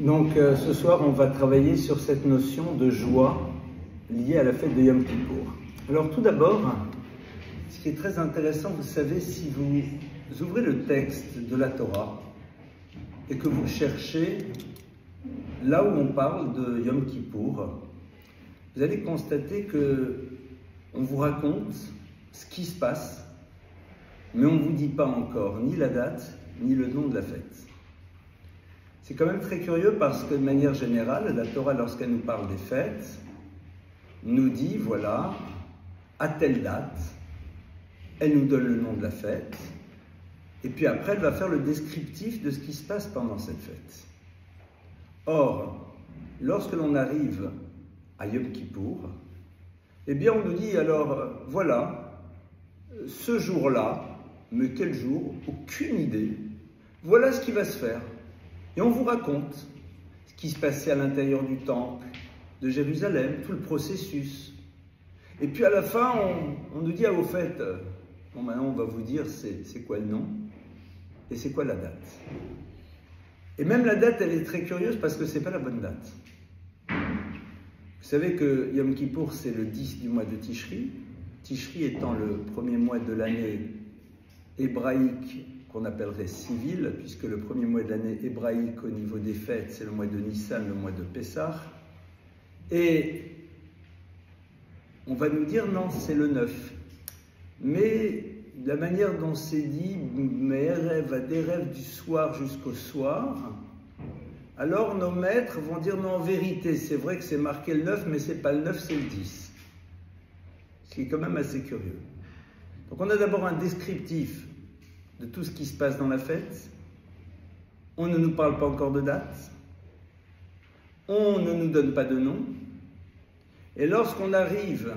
Donc ce soir, on va travailler sur cette notion de joie liée à la fête de Yom Kippour. Alors tout d'abord, ce qui est très intéressant, vous savez, si vous ouvrez le texte de la Torah et que vous cherchez là où on parle de Yom Kippour, vous allez constater que on vous raconte ce qui se passe, mais on ne vous dit pas encore ni la date, ni le nom de la fête. C'est quand même très curieux parce que de manière générale, la Torah, lorsqu'elle nous parle des fêtes, nous dit, voilà, à telle date, elle nous donne le nom de la fête, et puis après, elle va faire le descriptif de ce qui se passe pendant cette fête. Or, lorsque l'on arrive à Yom Kippour, eh bien on nous dit alors, voilà, ce jour-là, mais quel jour? Aucune idée. Voilà ce qui va se faire. Et on vous raconte ce qui se passait à l'intérieur du temple de Jérusalem, tout le processus. Et puis à la fin, on nous dit, ah, au fait, bon, maintenant on va vous dire c'est quoi le nom et c'est quoi la date. Et même la date, elle est très curieuse parce que c'est pas la bonne date. Vous savez que Yom Kippour, c'est le 10 du mois de Tishri. Tishri étant le premier mois de l'année hébraïque qu'on appellerait civil, puisque le premier mois de l'année hébraïque au niveau des fêtes, c'est le mois de Nissan, le mois de Pessah. Et on va nous dire non, c'est le 9. Mais la manière dont c'est dit, mes rêves à des rêves du soir jusqu'au soir, alors nos maîtres vont dire non, en vérité, c'est vrai que c'est marqué le 9, mais c'est pas le 9, c'est le 10. Ce qui est quand même assez curieux. Donc on a d'abord un descriptif de tout ce qui se passe dans la fête. On ne nous parle pas encore de date. On ne nous donne pas de nom. Et lorsqu'on arrive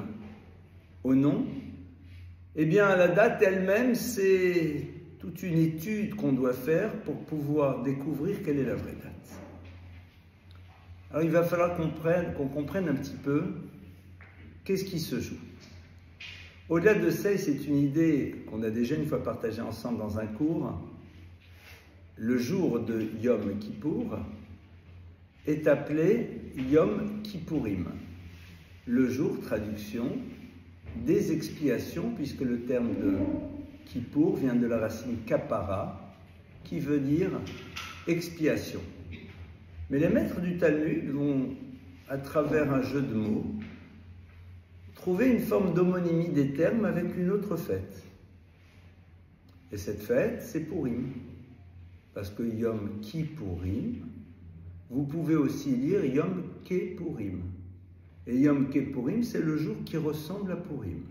au nom, eh bien la date elle-même, c'est toute une étude qu'on doit faire pour pouvoir découvrir quelle est la vraie date. Alors il va falloir qu'on comprenne un petit peu qu'est-ce qui se joue. Au-delà de ça, c'est une idée qu'on a déjà une fois partagée ensemble dans un cours, le jour de Yom Kippour est appelé Yom Kippourim. Le jour, traduction, des expiations, puisque le terme de Kippour vient de la racine kapara, qui veut dire expiation. Mais les maîtres du Talmud vont, à travers un jeu de mots, trouver une forme d'homonymie des termes avec une autre fête. Et cette fête, c'est Purim. Parce que Yom Kippourim, vous pouvez aussi lire Yom Kepourim. Et Yom Kepourim, c'est le jour qui ressemble à Purim.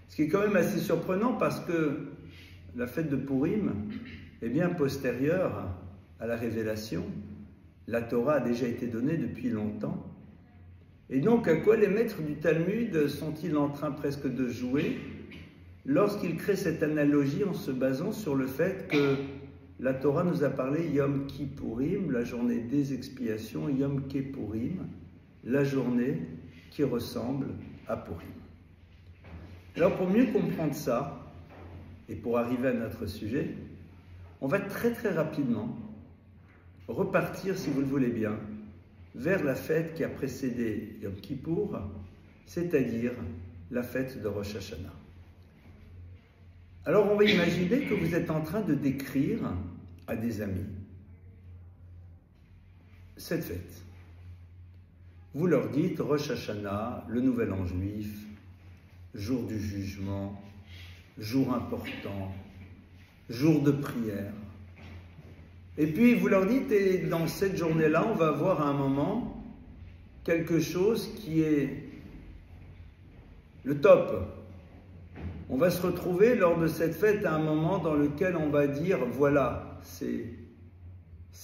Ce qui est quand même assez surprenant parce que la fête de Purim est bien postérieure à la révélation. La Torah a déjà été donnée depuis longtemps. Et donc, à quoi les maîtres du Talmud sont-ils en train presque de jouer lorsqu'ils créent cette analogie en se basant sur le fait que la Torah nous a parlé Yom Kippourim, la journée des expiations, Yom Kepourim, la journée qui ressemble à Purim. Alors, pour mieux comprendre ça, et pour arriver à notre sujet, on va très très rapidement repartir, si vous le voulez bien, vers la fête qui a précédé Yom Kippour, c'est-à-dire la fête de Rosh Hashanah. Alors on va imaginer que vous êtes en train de décrire à des amis cette fête. Vous leur dites Rosh Hashanah, le nouvel an juif, jour du jugement, jour important, jour de prière. Et puis vous leur dites, et dans cette journée-là, on va avoir à un moment quelque chose qui est le top. On va se retrouver lors de cette fête à un moment dans lequel on va dire, voilà, c'est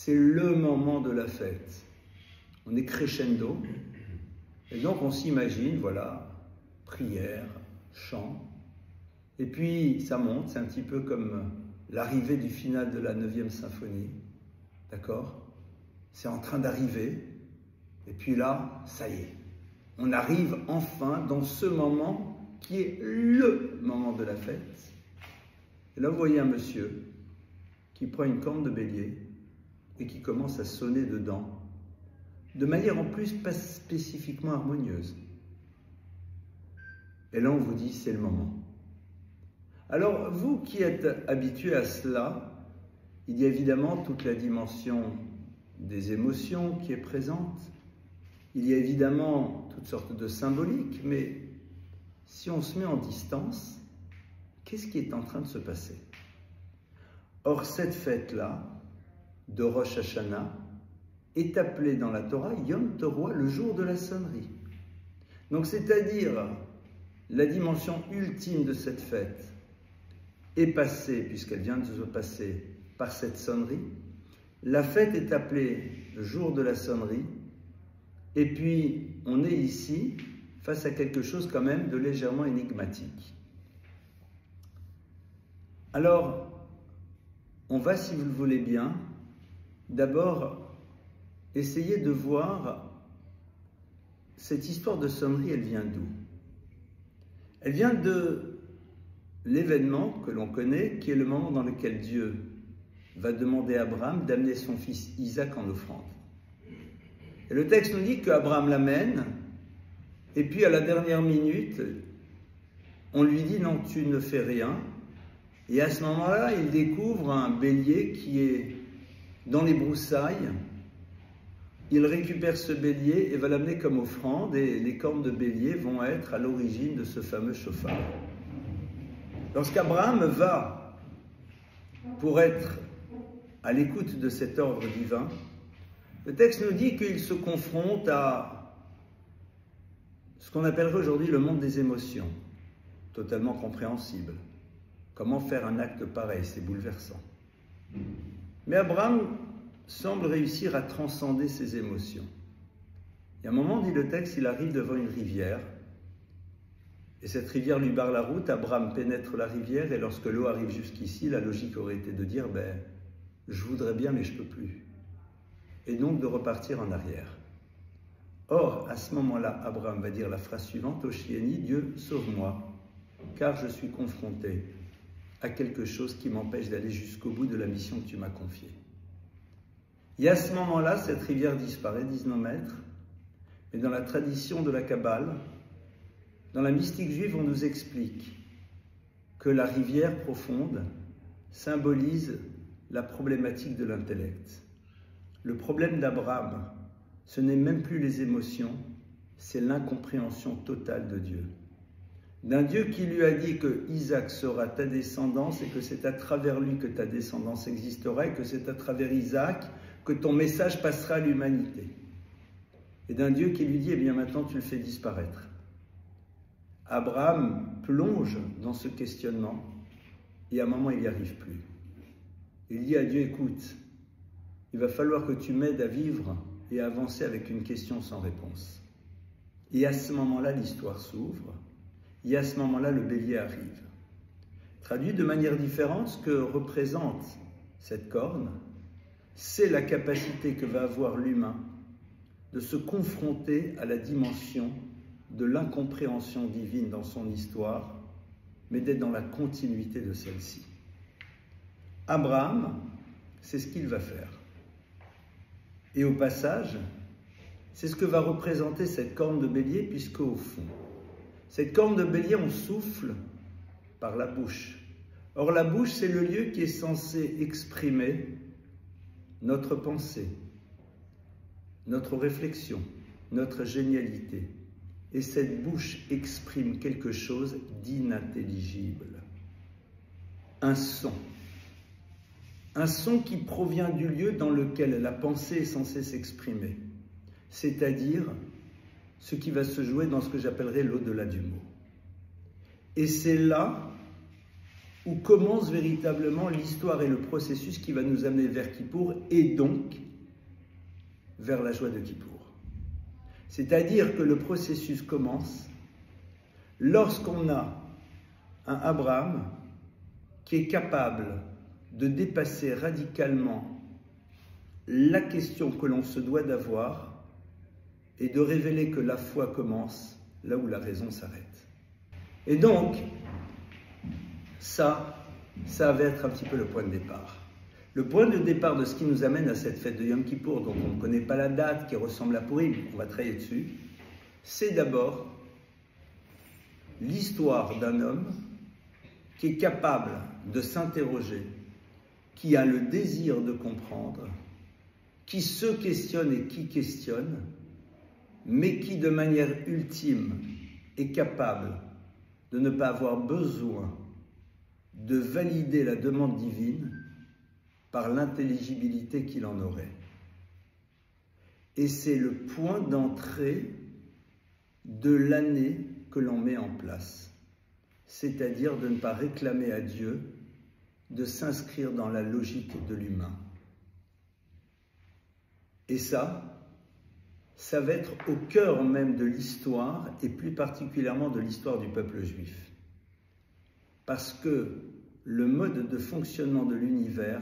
le moment de la fête. On est crescendo. Et donc on s'imagine, voilà, prière, chant. Et puis ça monte, c'est un petit peu comme l'arrivée du final de la 9e symphonie. D'accord? C'est en train d'arriver. Et puis là, ça y est. On arrive enfin dans ce moment qui est le moment de la fête. Et là, vous voyez un monsieur qui prend une corne de bélier et qui commence à sonner dedans, de manière en plus pas spécifiquement harmonieuse. Et là, on vous dit, c'est le moment. Alors, vous qui êtes habitués à cela, il y a évidemment toute la dimension des émotions qui est présente. Il y a évidemment toutes sortes de symboliques, mais si on se met en distance, qu'est-ce qui est en train de se passer? Or, cette fête-là, de Rosh Hashanah, est appelée dans la Torah Yom Teruah, le jour de la sonnerie. Donc, c'est-à-dire, la dimension ultime de cette fête est passée, puisqu'elle vient de se passer, par cette sonnerie. La fête est appelée le jour de la sonnerie, et puis on est ici face à quelque chose quand même de légèrement énigmatique. Alors, on va, si vous le voulez bien, d'abord essayer de voir cette histoire de sonnerie, elle vient d'où? Elle vient de l'événement que l'on connaît, qui est le moment dans lequel Dieu va demander à Abraham d'amener son fils Isaac en offrande. Et le texte nous dit qu'Abraham l'amène, et puis à la dernière minute, on lui dit « non, tu ne fais rien ». Et à ce moment-là, il découvre un bélier qui est dans les broussailles. Il récupère ce bélier et va l'amener comme offrande, et les cornes de bélier vont être à l'origine de ce fameux chauffard. Lorsqu'Abraham va pour être à l'écoute de cet ordre divin, le texte nous dit qu'il se confronte à ce qu'on appellerait aujourd'hui le monde des émotions, totalement compréhensible. Comment faire un acte pareil? C'est bouleversant. Mais Abraham semble réussir à transcender ses émotions. Et à un moment, dit le texte, il arrive devant une rivière, et cette rivière lui barre la route. Abraham pénètre la rivière, et lorsque l'eau arrive jusqu'ici, la logique aurait été de dire, je voudrais bien, mais je ne peux plus. Et donc de repartir en arrière. Or, à ce moment-là, Abraham va dire la phrase suivante, Oshieni, Dieu, sauve-moi, car je suis confronté à quelque chose qui m'empêche d'aller jusqu'au bout de la mission que tu m'as confiée. Et à ce moment-là, cette rivière disparaît, disent nos maîtres, mais dans la tradition de la Kabbale, dans la mystique juive, on nous explique que la rivière profonde symbolise la problématique de l'intellect. Le problème d'Abraham, ce n'est même plus les émotions, c'est l'incompréhension totale de Dieu. D'un Dieu qui lui a dit que Isaac sera ta descendance et que c'est à travers lui que ta descendance existera et que c'est à travers Isaac que ton message passera à l'humanité. Et d'un Dieu qui lui dit, eh bien maintenant tu le fais disparaître. Abraham plonge dans ce questionnement et à un moment il n'y arrive plus. Il dit à Dieu, écoute, il va falloir que tu m'aides à vivre et à avancer avec une question sans réponse. Et à ce moment-là, l'histoire s'ouvre. Et à ce moment-là, le bélier arrive. Traduit de manière différente, ce que représente cette corne, c'est la capacité que va avoir l'humain de se confronter à la dimension de l'incompréhension divine dans son histoire, mais d'être dans la continuité de celle-ci. Abraham, c'est ce qu'il va faire. Et au passage, c'est ce que va représenter cette corne de bélier, puisque au fond, cette corne de bélier, on souffle par la bouche. Or, la bouche, c'est le lieu qui est censé exprimer notre pensée, notre réflexion, notre génialité. Et cette bouche exprime quelque chose d'inintelligible. Un son qui provient du lieu dans lequel la pensée est censée s'exprimer, c'est-à-dire ce qui va se jouer dans ce que j'appellerais l'au-delà du mot. Et c'est là où commence véritablement l'histoire et le processus qui va nous amener vers Kippour et donc vers la joie de Kippour. C'est-à-dire que le processus commence lorsqu'on a un Abraham qui est capable de dépasser radicalement la question que l'on se doit d'avoir et de révéler que la foi commence là où la raison s'arrête. Et donc, ça va être un petit peu le point de départ. Le point de départ de ce qui nous amène à cette fête de Yom Kippour, dont on ne connaît pas la date, qui ressemble à Purim, on va travailler dessus, c'est d'abord l'histoire d'un homme qui est capable de s'interroger, qui a le désir de comprendre, qui se questionne et qui questionne, mais qui de manière ultime est capable de ne pas avoir besoin de valider la demande divine par l'intelligibilité qu'il en aurait. Et c'est le point d'entrée de l'année que l'on met en place, c'est-à-dire de ne pas réclamer à Dieu de s'inscrire dans la logique de l'humain. Et ça va être au cœur même de l'histoire, et plus particulièrement de l'histoire du peuple juif. Parce que le mode de fonctionnement de l'univers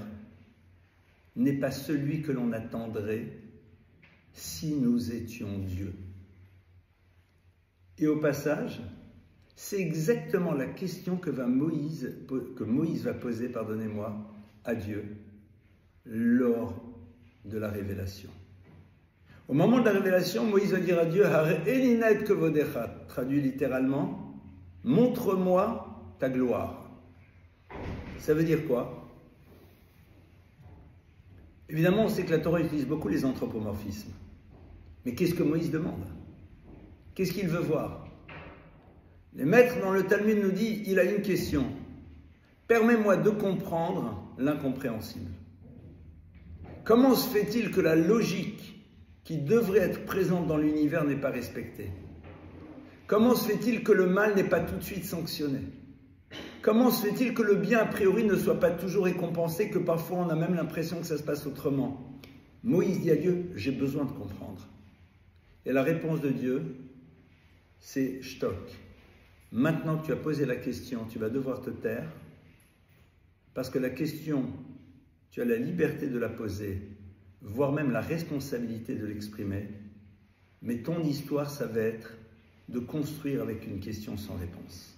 n'est pas celui que l'on attendrait si nous étions Dieu. Et au passage, c'est exactement la question que Moïse va poser, à Dieu lors de la révélation. Au moment de la révélation, Moïse va dire à Dieu, traduit littéralement, montre-moi ta gloire. Ça veut dire quoi? Évidemment, on sait que la Torah utilise beaucoup les anthropomorphismes. Mais qu'est-ce que Moïse demande? Qu'est-ce qu'il veut voir? Les maîtres dans le Talmud nous disent, il a une question. Permets-moi de comprendre l'incompréhensible. Comment se fait-il que la logique qui devrait être présente dans l'univers n'est pas respectée? Comment se fait-il que le mal n'est pas tout de suite sanctionné? Comment se fait-il que le bien a priori ne soit pas toujours récompensé, que parfois on a même l'impression que ça se passe autrement? Moïse dit à Dieu, j'ai besoin de comprendre. Et la réponse de Dieu, c'est Shtok. Maintenant que tu as posé la question, tu vas devoir te taire, parce que la question, tu as la liberté de la poser, voire même la responsabilité de l'exprimer, mais ton histoire, ça va être de construire avec une question sans réponse.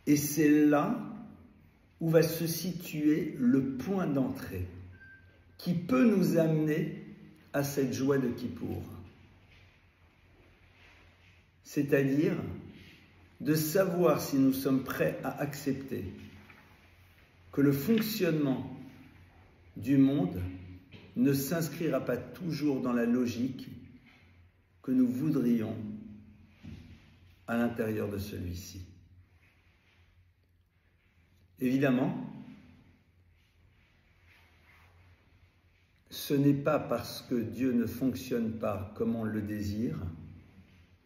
Et c'est là où va se situer le point d'entrée qui peut nous amener à cette joie de Kippour. C'est-à-dire de savoir si nous sommes prêts à accepter que le fonctionnement du monde ne s'inscrira pas toujours dans la logique que nous voudrions à l'intérieur de celui-ci. Évidemment, ce n'est pas parce que Dieu ne fonctionne pas comme on le désire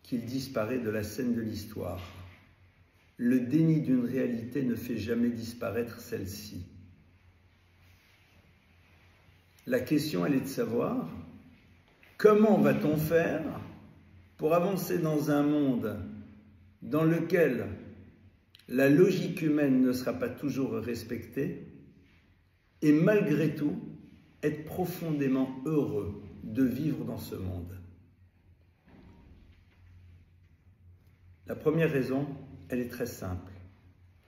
qu'il disparaît de la scène de l'histoire. Le déni d'une réalité ne fait jamais disparaître celle-ci. La question, elle est de savoir comment va-t-on faire pour avancer dans un monde dans lequel la logique humaine ne sera pas toujours respectée et malgré tout être profondément heureux de vivre dans ce monde. La première raison, elle est très simple.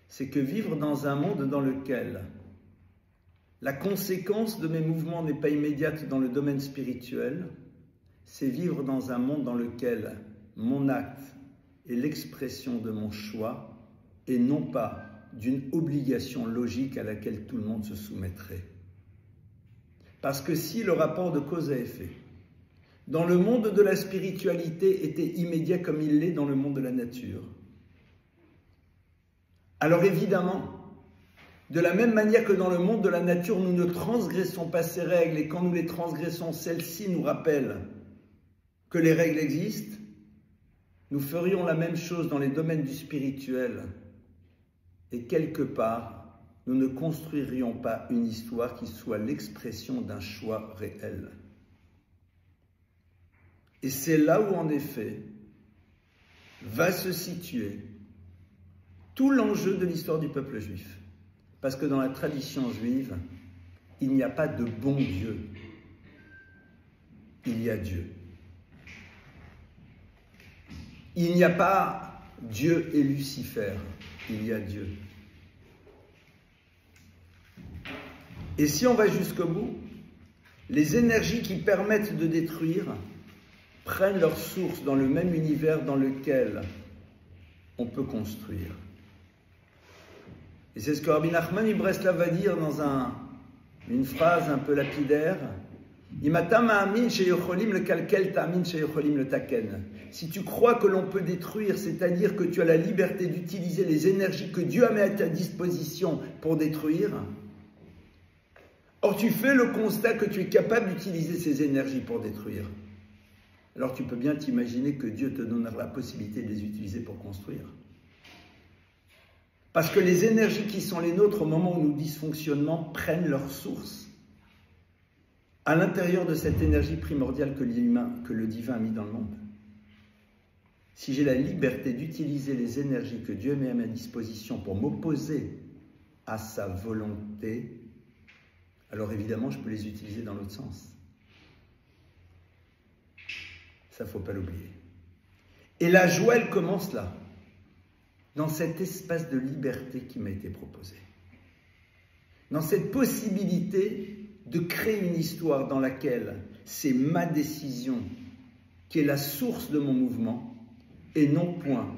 C'est que vivre dans un monde dans lequel la conséquence de mes mouvements n'est pas immédiate dans le domaine spirituel, c'est vivre dans un monde dans lequel mon acte est l'expression de mon choix et non pas d'une obligation logique à laquelle tout le monde se soumettrait. Parce que si le rapport de cause à effet dans le monde de la spiritualité était immédiat comme il l'est dans le monde de la nature, alors évidemment, de la même manière que dans le monde de la nature, nous ne transgressons pas ces règles et quand nous les transgressons, celles-ci nous rappellent que les règles existent, nous ferions la même chose dans les domaines du spirituel. Et quelque part, nous ne construirions pas une histoire qui soit l'expression d'un choix réel. Et c'est là où, en effet, va se situer tout l'enjeu de l'histoire du peuple juif. Parce que dans la tradition juive, il n'y a pas de bon Dieu. Il y a Dieu. Il n'y a pas Dieu et Lucifer. Il y a Dieu. Et si on va jusqu'au bout, les énergies qui permettent de détruire prennent leur source dans le même univers dans lequel on peut construire. Et c'est ce que Rabbi Nachman Ibreslav va dire dans une phrase un peu lapidaire. Si tu crois que l'on peut détruire, c'est-à-dire que tu as la liberté d'utiliser les énergies que Dieu a mis à ta disposition pour détruire, or tu fais le constat que tu es capable d'utiliser ces énergies pour détruire, alors tu peux bien t'imaginer que Dieu te donnera la possibilité de les utiliser pour construire. Parce que les énergies qui sont les nôtres au moment où nous dysfonctionnons prennent leur source à l'intérieur de cette énergie primordiale que le divin a mis dans le monde. Si j'ai la liberté d'utiliser les énergies que Dieu met à ma disposition pour m'opposer à sa volonté, alors évidemment je peux les utiliser dans l'autre sens. Ça, il ne faut pas l'oublier. Et la joie, elle commence là, dans cet espace de liberté qui m'a été proposé. Dans cette possibilité de créer une histoire dans laquelle c'est ma décision qui est la source de mon mouvement et non point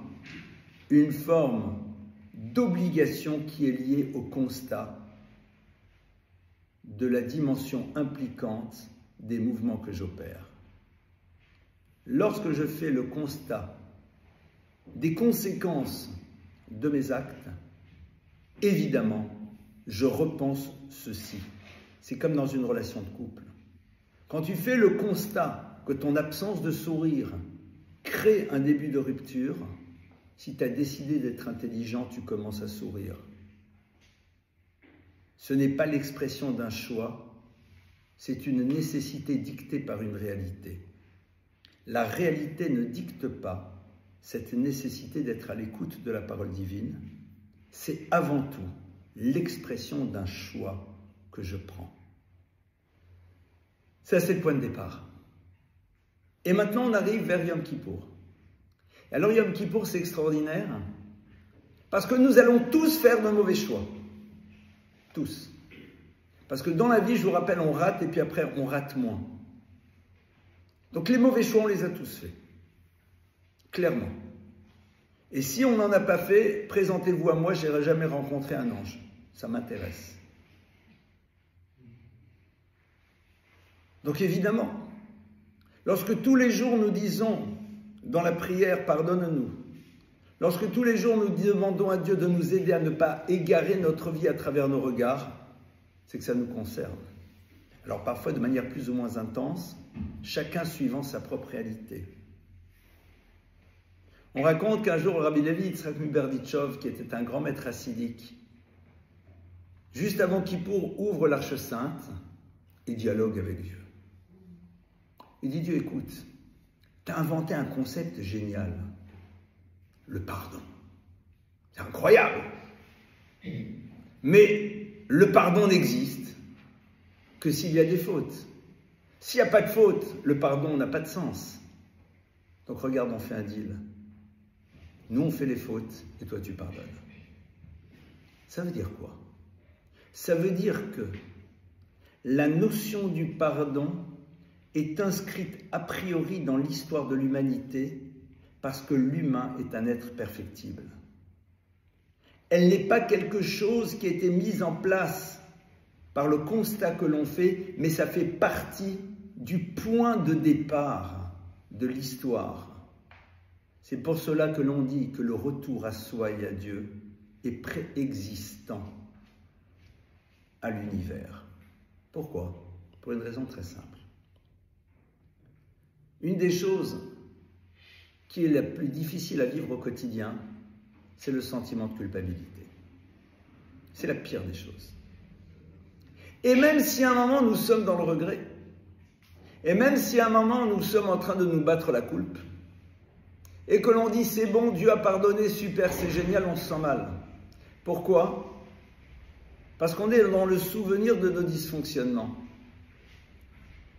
une forme d'obligation qui est liée au constat de la dimension impliquante des mouvements que j'opère. Lorsque je fais le constat des conséquences de mes actes, évidemment, je repense ceci. C'est comme dans une relation de couple. Quand tu fais le constat que ton absence de sourire crée un début de rupture, si tu as décidé d'être intelligent, tu commences à sourire. Ce n'est pas l'expression d'un choix, c'est une nécessité dictée par une réalité. La réalité ne dicte pas cette nécessité d'être à l'écoute de la parole divine. C'est avant tout l'expression d'un choix que je prends. Ça, c'est le point de départ. Et maintenant, on arrive vers Yom Kippour. Alors, Yom Kippour, c'est extraordinaire parce que nous allons tous faire de mauvais choix. Tous. Parce que dans la vie, je vous rappelle, on rate et puis après, on rate moins. Donc les mauvais choix, on les a tous faits. Clairement. Et si on n'en a pas fait, présentez-vous à moi, je n'aurai jamais rencontré un ange. Ça m'intéresse. Donc évidemment, lorsque tous les jours nous disons dans la prière, pardonne-nous, lorsque tous les jours nous demandons à Dieu de nous aider à ne pas égarer notre vie à travers nos regards, c'est que ça nous concerne. Alors parfois de manière plus ou moins intense, chacun suivant sa propre réalité. On raconte qu'un jour, Rabbi Levi Yitzhak Miberditchov, qui était un grand maître hassidique, juste avant Kippour, ouvre l'Arche Sainte et dialogue avec Dieu. Il dit, Dieu, écoute, tu as inventé un concept génial, le pardon. C'est incroyable. Mais le pardon n'existe que s'il y a des fautes. S'il n'y a pas de faute, le pardon n'a pas de sens. Donc regarde, on fait un deal. Nous, on fait les fautes et toi, tu pardonnes. Ça veut dire quoi? Ça veut dire que la notion du pardon est inscrite a priori dans l'histoire de l'humanité parce que l'humain est un être perfectible. Elle n'est pas quelque chose qui a été mis en place par le constat que l'on fait, mais ça fait partie du point de départ de l'histoire. C'est pour cela que l'on dit que le retour à soi et à Dieu est préexistant à l'univers. Pourquoi? Pour une raison très simple. Une des choses qui est la plus difficile à vivre au quotidien, c'est le sentiment de culpabilité. C'est la pire des choses. Et même si à un moment nous sommes dans le regret, et même si à un moment nous sommes en train de nous battre la coulpe, et que l'on dit c'est bon, Dieu a pardonné, super, c'est génial, on se sent mal. Pourquoi? Parce qu'on est dans le souvenir de nos dysfonctionnements.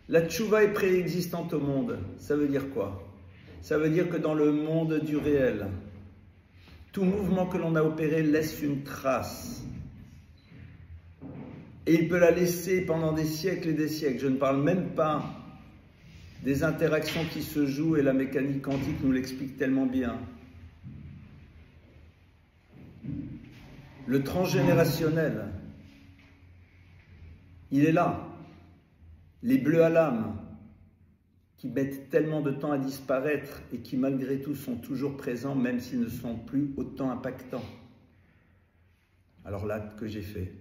La tchouva est préexistante au monde. Ça veut dire quoi? Ça veut dire que dans le monde du réel, tout mouvement que l'on a opéré laisse une trace. Et il peut la laisser pendant des siècles et des siècles. Je ne parle même pas des interactions qui se jouent, et la mécanique quantique nous l'explique tellement bien. Le transgénérationnel, il est là. Les bleus à l'âme, qui mettent tellement de temps à disparaître et qui malgré tout sont toujours présents, même s'ils ne sont plus autant impactants. Alors l'acte que j'ai fait,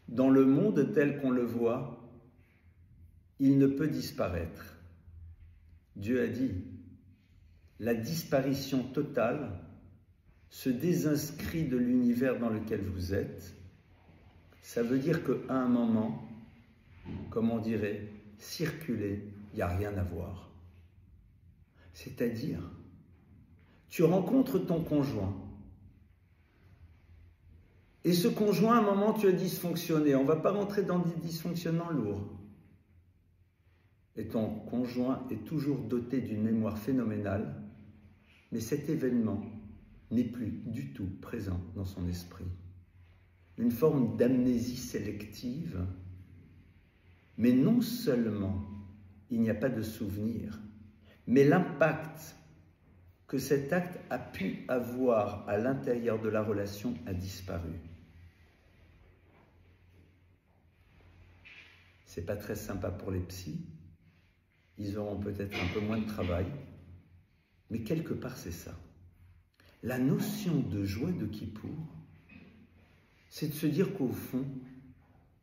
dans le monde tel qu'on le voit, il ne peut disparaître. Dieu a dit, la disparition totale se désinscrit de l'univers dans lequel vous êtes. Ça veut dire qu'à un moment, comme on dirait, circuler, il n'y a rien à voir. C'est-à-dire, tu rencontres ton conjoint, et ce conjoint, à un moment, tu as dysfonctionné. On ne va pas rentrer dans des dysfonctionnements lourds. Et ton conjoint est toujours doté d'une mémoire phénoménale, mais cet événement n'est plus du tout présent dans son esprit. Une forme d'amnésie sélective, mais non seulement il n'y a pas de souvenir, mais l'impact que cet acte a pu avoir à l'intérieur de la relation a disparu. C'est pas très sympa pour les psys, ils auront peut-être un peu moins de travail, mais quelque part c'est ça. La notion de joie de Kippour, c'est de se dire qu'au fond,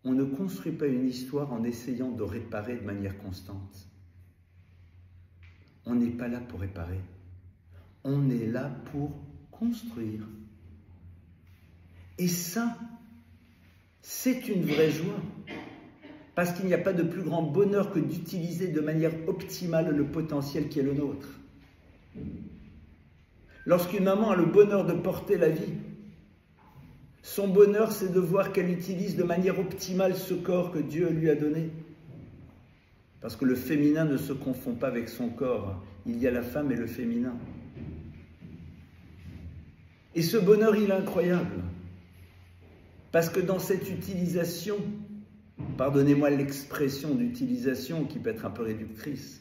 on ne construit pas une histoire en essayant de réparer de manière constante. On n'est pas là pour réparer, on est là pour construire. Et ça, c'est une vraie joie. Parce qu'il n'y a pas de plus grand bonheur que d'utiliser de manière optimale le potentiel qui est le nôtre. Lorsqu'une maman a le bonheur de porter la vie, son bonheur, c'est de voir qu'elle utilise de manière optimale ce corps que Dieu lui a donné. Parce que le féminin ne se confond pas avec son corps. Il y a la femme et le féminin. Et ce bonheur, il est incroyable. Parce que dans cette utilisation, pardonnez-moi l'expression d'utilisation qui peut être un peu réductrice,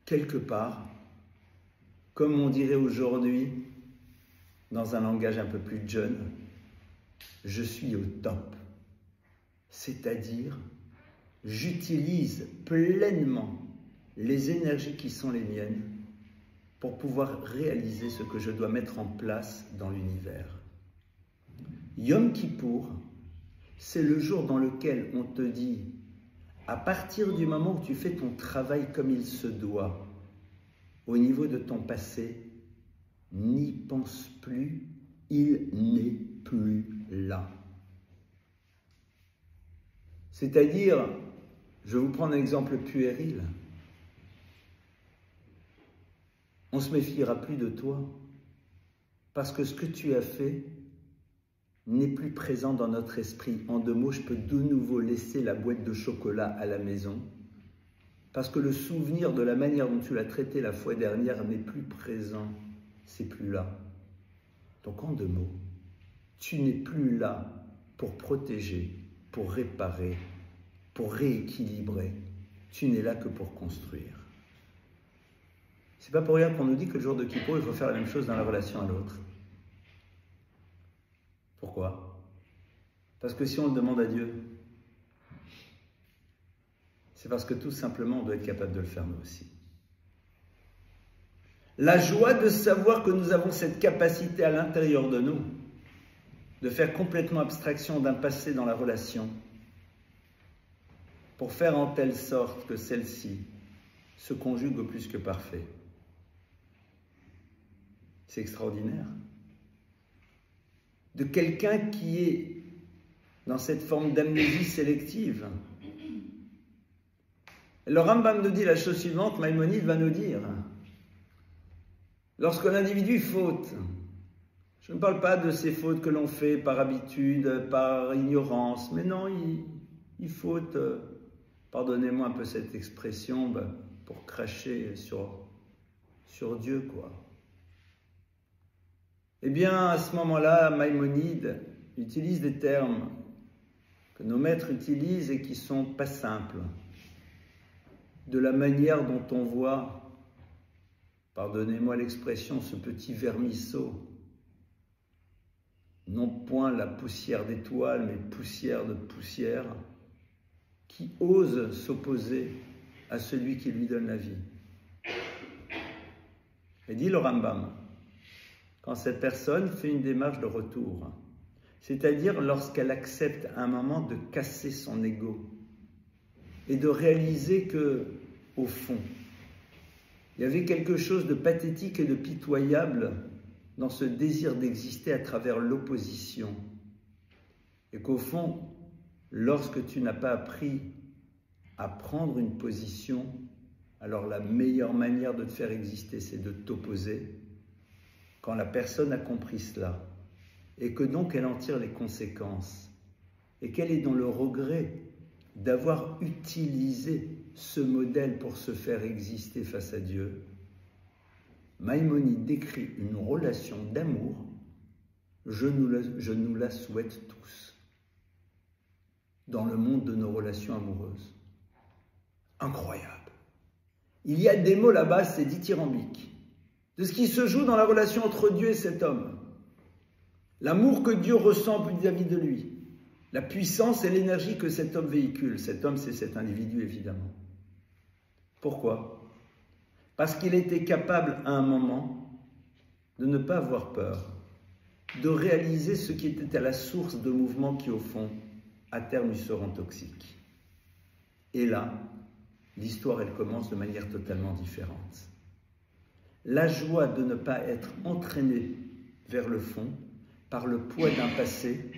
quelque part, comme on dirait aujourd'hui, dans un langage un peu plus jeune, je suis au top. C'est-à-dire, j'utilise pleinement les énergies qui sont les miennes pour pouvoir réaliser ce que je dois mettre en place dans l'univers. Yom Kippour, c'est le jour dans lequel on te dit, à partir du moment où tu fais ton travail comme il se doit, au niveau de ton passé, n'y pense plus, il n'est plus là. C'est-à-dire, je vais vous prendre un exemple puéril, on ne se méfiera plus de toi, parce que ce que tu as fait n'est plus présent dans notre esprit. En deux mots, je peux de nouveau laisser la boîte de chocolat à la maison, parce que le souvenir de la manière dont tu l'as traité la fois dernière n'est plus présent, c'est plus là. Donc en deux mots, tu n'es plus là pour protéger, pour réparer, pour rééquilibrer. Tu n'es là que pour construire. C'est pas pour rien qu'on nous dit que le jour de Kippour, il faut faire la même chose dans la relation à l'autre. Pourquoi? Parce que si on le demande à Dieu, c'est parce que tout simplement on doit être capable de le faire nous aussi. La joie de savoir que nous avons cette capacité à l'intérieur de nous, de faire complètement abstraction d'un passé dans la relation, pour faire en telle sorte que celle-ci se conjugue au plus que parfait. C'est extraordinaire. De quelqu'un qui est dans cette forme d'amnésie sélective. Le Rambam nous dit la chose suivante, Maïmonide va nous dire, lorsque l'individu faute, je ne parle pas de ces fautes que l'on fait par habitude, par ignorance, mais non, il faute, pardonnez-moi un peu cette expression, pour cracher sur Dieu, quoi. Eh bien, à ce moment-là, Maïmonide utilise des termes que nos maîtres utilisent et qui ne sont pas simples. De la manière dont on voit, pardonnez-moi l'expression, ce petit vermisseau, non point la poussière d'étoile, mais poussière de poussière, qui ose s'opposer à celui qui lui donne la vie. Et dit le Rambam, quand cette personne fait une démarche de retour, c'est-à-dire lorsqu'elle accepte à un moment de casser son ego et de réaliser que, au fond, il y avait quelque chose de pathétique et de pitoyable dans ce désir d'exister à travers l'opposition. Et qu'au fond, lorsque tu n'as pas appris à prendre une position, alors la meilleure manière de te faire exister, c'est de t'opposer. Quand la personne a compris cela, et que donc elle en tire les conséquences, et qu'elle est dans le regret d'avoir utilisé ce modèle pour se faire exister face à Dieu, Maïmonide décrit une relation d'amour, je nous la souhaite tous, dans le monde de nos relations amoureuses. Incroyable. Il y a des mots là-bas, c'est dithyrambique, de ce qui se joue dans la relation entre Dieu et cet homme. L'amour que Dieu ressent vis-à-vis de lui, la puissance et l'énergie que cet homme véhicule. Cet homme, c'est cet individu, évidemment. Pourquoi? Parce qu'il était capable, à un moment, de ne pas avoir peur, de réaliser ce qui était à la source de mouvements qui, au fond, à terme, lui seront toxiques. Et là, l'histoire, elle commence de manière totalement différente. La joie de ne pas être entraîné vers le fond par le poids d'un passé,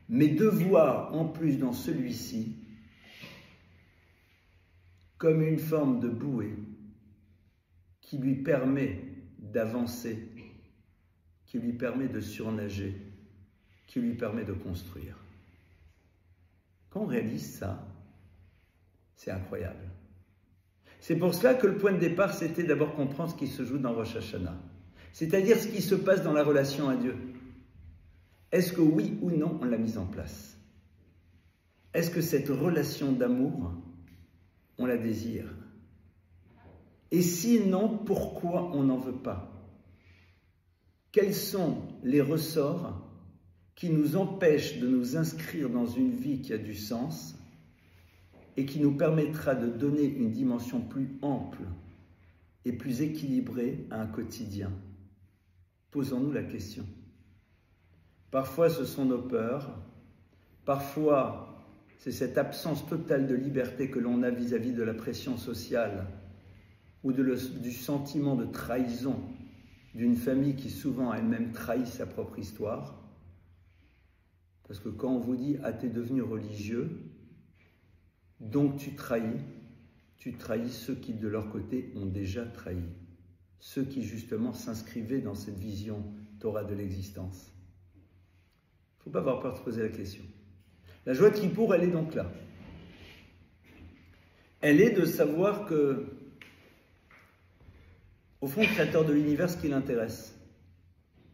mais de voir en plus dans celui-ci comme une forme de bouée qui lui permet d'avancer, qui lui permet de surnager, qui lui permet de construire. Quand on réalise ça, c'est incroyable. C'est pour cela que le point de départ, c'était d'abord comprendre ce qui se joue dans Rosh Hashanah, c'est-à-dire ce qui se passe dans la relation à Dieu. Est-ce que oui ou non, on l'a mise en place? Est-ce que cette relation d'amour, on la désire? Et sinon, pourquoi on n'en veut pas? Quels sont les ressorts qui nous empêchent de nous inscrire dans une vie qui a du sens et qui nous permettra de donner une dimension plus ample et plus équilibrée à un quotidien? Posons-nous la question. Parfois, ce sont nos peurs, parfois, c'est cette absence totale de liberté que l'on a vis-à-vis de la pression sociale ou du sentiment de trahison d'une famille qui souvent a elle-même trahi sa propre histoire. Parce que quand on vous dit « ah, t'es devenu religieux », donc tu trahis ceux qui de leur côté ont déjà trahi, ceux qui justement s'inscrivaient dans cette vision Torah de l'existence. Il ne faut pas avoir peur de se poser la question. La joie de Kippour, elle est donc là. Elle est de savoir que, au fond, le créateur de l'univers, ce qui l'intéresse,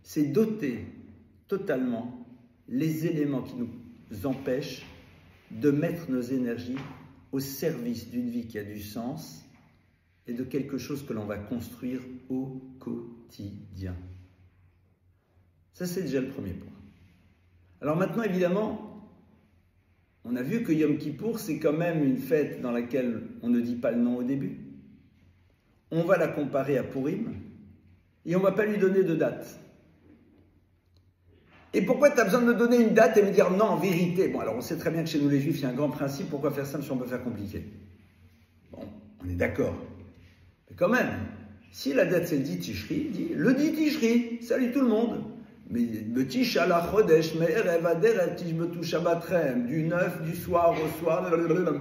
c'est doter totalement les éléments qui nous empêchent de mettre nos énergies au service d'une vie qui a du sens et de quelque chose que l'on va construire au quotidien. Ça, c'est déjà le premier point. Alors maintenant, évidemment, on a vu que Yom Kippour, c'est quand même une fête dans laquelle on ne dit pas le nom au début. On va la comparer à Purim et on ne va pas lui donner de date. Et pourquoi tu as besoin de me donner une date et me dire non, en vérité? Bon, alors on sait très bien que chez nous les Juifs, il y a un grand principe, pourquoi faire simple si on peut faire compliqué? Bon, on est d'accord. Mais quand même, si la date c'est le 10 Tishri, dit le 10 Tishri, salut tout le monde. Mais Betish ala Chodesh, mais Erev Aderet, Tishbetu Shabbatrem, du 9, du soir au soir, blablabla.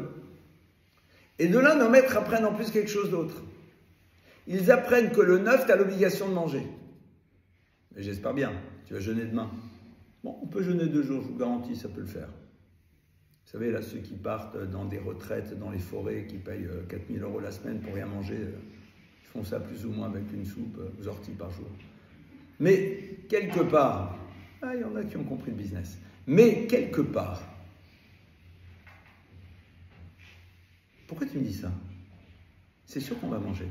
Et de là, nos maîtres apprennent en plus quelque chose d'autre. Ils apprennent que le 9, tu as l'obligation de manger. Mais j'espère bien, tu vas jeûner demain. Bon, on peut jeûner 2 jours, je vous garantis, ça peut le faire. Vous savez, là, ceux qui partent dans des retraites, dans les forêts, qui payent 4 000 € la semaine pour rien manger, ils font ça plus ou moins avec une soupe aux orties par jour. Mais quelque part, il y en a qui ont compris le business, mais quelque part, Pourquoi tu me dis ça? C'est sûr qu'on va manger.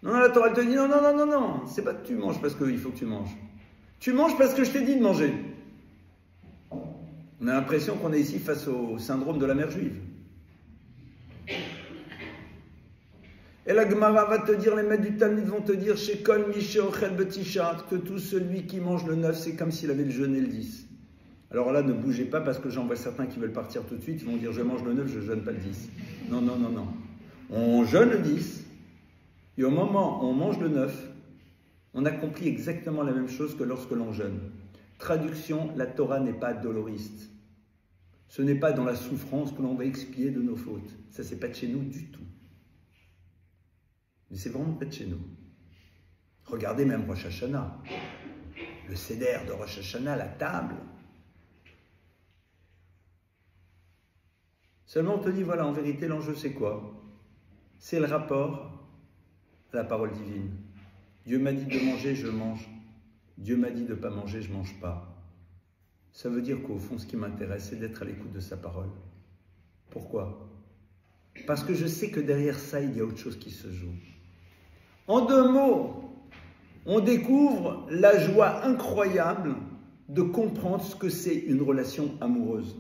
Non, la Torah te dit non, non, non, non, non. C'est pas que tu manges parce qu'il faut que tu manges. Tu manges parce que je t'ai dit de manger. On a l'impression qu'on est ici face au syndrome de la mère juive. Et la Gemara va te dire, les maîtres du Talmud vont te dire, chez Kol Mishe Ochel Betishat, que tout celui qui mange le 9, c'est comme s'il avait le jeûné le 10. Alors là, ne bougez pas parce que j'en vois certains qui veulent partir tout de suite, ils vont dire, je mange le 9, je jeûne pas le 10. Non, non, non, non. On jeûne le 10, et au moment où on mange le 9, on accomplit exactement la même chose que lorsque l'on jeûne. Traduction, la Torah n'est pas doloriste. Ce n'est pas dans la souffrance que l'on va expier de nos fautes. Ça, c'est pas de chez nous du tout. Mais c'est vraiment pas de chez nous. Regardez même Rosh Hashanah. Le seder de Rosh Hashanah, la table. Seulement on te dit, voilà, en vérité, l'enjeu c'est quoi? C'est le rapport à la parole divine. Dieu m'a dit de manger, je mange. Dieu m'a dit de ne pas manger, je ne mange pas. Ça veut dire qu'au fond, ce qui m'intéresse, c'est d'être à l'écoute de sa parole. Pourquoi? Parce que je sais que derrière ça, il y a autre chose qui se joue. En 2 mots, on découvre la joie incroyable de comprendre ce que c'est une relation amoureuse.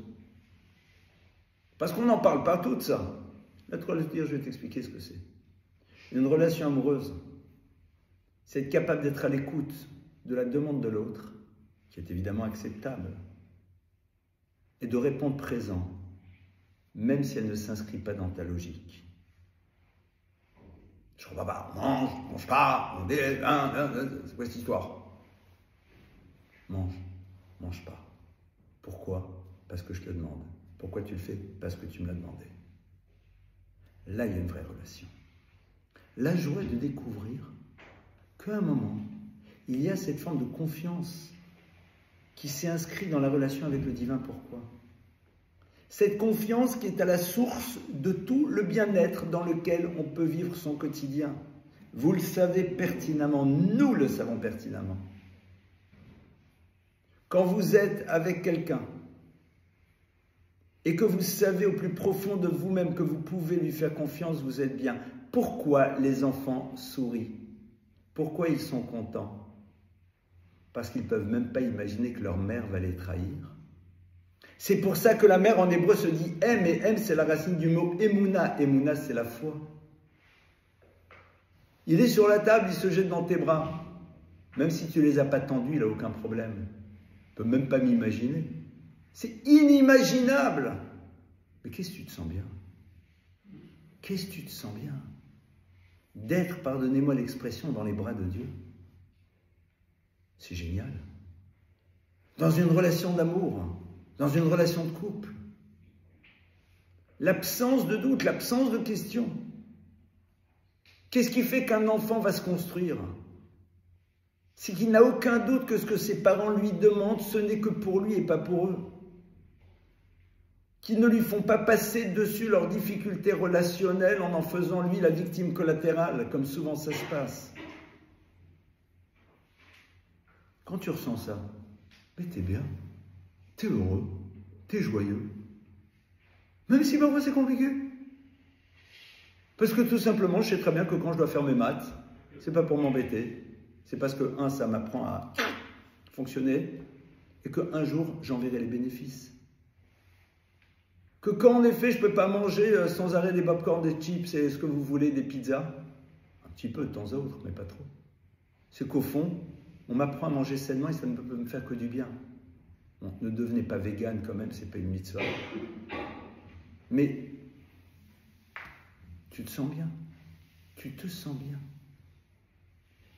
Parce qu'on n'en parle pas tout de ça. Là, tu vas le dire, je vais t'expliquer ce que c'est. Une relation amoureuse, c'est être capable d'être à l'écoute de la demande de l'autre, qui est évidemment acceptable, et de répondre présent, même si elle ne s'inscrit pas dans ta logique. Je ne comprends pas, on mange pas, on c'est quoi cette histoire? Mange pas. Pourquoi? Parce que je te demande. Pourquoi tu le fais? Parce que tu me l'as demandé. Là, il y a une vraie relation. La joie de découvrir qu'à un moment, il y a cette forme de confiance qui s'est inscrite dans la relation avec le divin. Pourquoi? Cette confiance qui est à la source de tout le bien-être dans lequel on peut vivre son quotidien. Vous le savez pertinemment, nous le savons pertinemment. Quand vous êtes avec quelqu'un et que vous savez au plus profond de vous-même que vous pouvez lui faire confiance, vous êtes bien. Pourquoi les enfants sourient? Pourquoi ils sont contents? Parce qu'ils ne peuvent même pas imaginer que leur mère va les trahir. C'est pour ça que la mère en hébreu se dit « aime » et « aime » c'est la racine du mot « émouna ». Émouna, c'est la foi. Il est sur la table, il se jette dans tes bras. Même si tu ne les as pas tendus, il n'a aucun problème. Il ne peut même pas m'imaginer. C'est inimaginable. Mais qu'est-ce que tu te sens bien? Qu'est-ce que tu te sens bien d'être, pardonnez-moi l'expression, dans les bras de Dieu? C'est génial. Dans une relation d'amour, dans une relation de couple, l'absence de doute, l'absence de question. Qu'est-ce qui fait qu'un enfant va se construire? C'est qu'il n'a aucun doute que ce que ses parents lui demandent, ce n'est que pour lui et pas pour eux. Qu'ils ne lui font pas passer dessus leurs difficultés relationnelles en faisant lui la victime collatérale, comme souvent ça se passe. Quand tu ressens ça, mais t'es bien, t'es heureux, t'es joyeux. Même si parfois c'est compliqué. Parce que tout simplement, je sais très bien que quand je dois faire mes maths, c'est pas pour m'embêter. C'est parce que, ça m'apprend à fonctionner et qu'un jour, j'en verrai les bénéfices. Que quand, en effet, je ne peux pas manger sans arrêt des pop-corn, des chips et ce que vous voulez, des pizzas, un petit peu de temps à autre, mais pas trop. C'est qu'au fond, on m'apprend à manger sainement et ça ne peut me faire que du bien. Bon, ne devenez pas vegan quand même, c'est pas une mitzvah. Mais tu te sens bien. Tu te sens bien.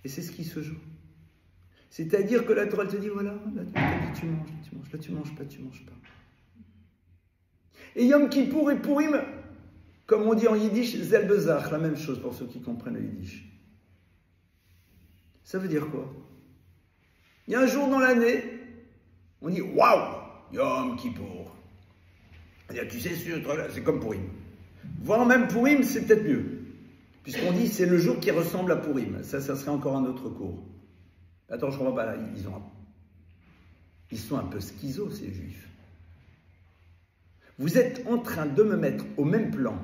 Et c'est ce qui se joue. C'est-à-dire que la Torah te dit, voilà, là tu manges, là tu manges pas. Et Yom Kippour et Purim, comme on dit en yiddish, Zel Bezach, la même chose pour ceux qui comprennent le yiddish. Ça veut dire quoi? Il y a un jour dans l'année, on dit, waouh, Yom Kippour. Tu sais, c'est comme Purim. Voire même Purim, c'est peut-être mieux. Puisqu'on dit c'est le jour qui ressemble à Purim. Ça serait encore un autre cours. Attends, je ne comprends pas là. Ils sont un peu schizos, ces juifs. Vous êtes en train de me mettre au même plan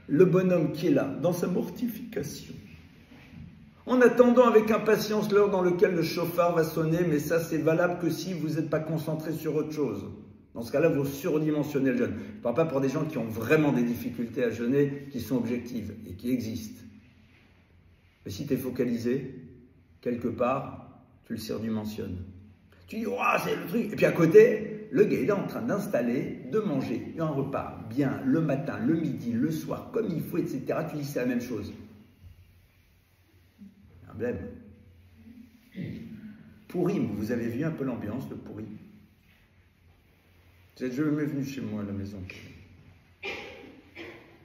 le bonhomme qui est là, dans sa mortification, en attendant avec impatience l'heure dans laquelle le chauffard va sonner, mais ça c'est valable que si vous n'êtes pas concentré sur autre chose. Dans ce cas-là, vous surdimensionnez le jeûne. Je ne parle pas pour des gens qui ont vraiment des difficultés à jeûner, qui sont objectives et qui existent. Mais si tu es focalisé, quelque part, tu le surdimensionnes. Tu dis, oh, c'est le truc. Et puis à côté, le gars, il est en train d'installer, de manger un repas bien le matin, le midi, le soir, comme il faut, etc. Tu dis, c'est la même chose. Un blême. Pourim, vous avez vu un peu l'ambiance de Pourim? Vous êtes jamais venu chez moi à la maison.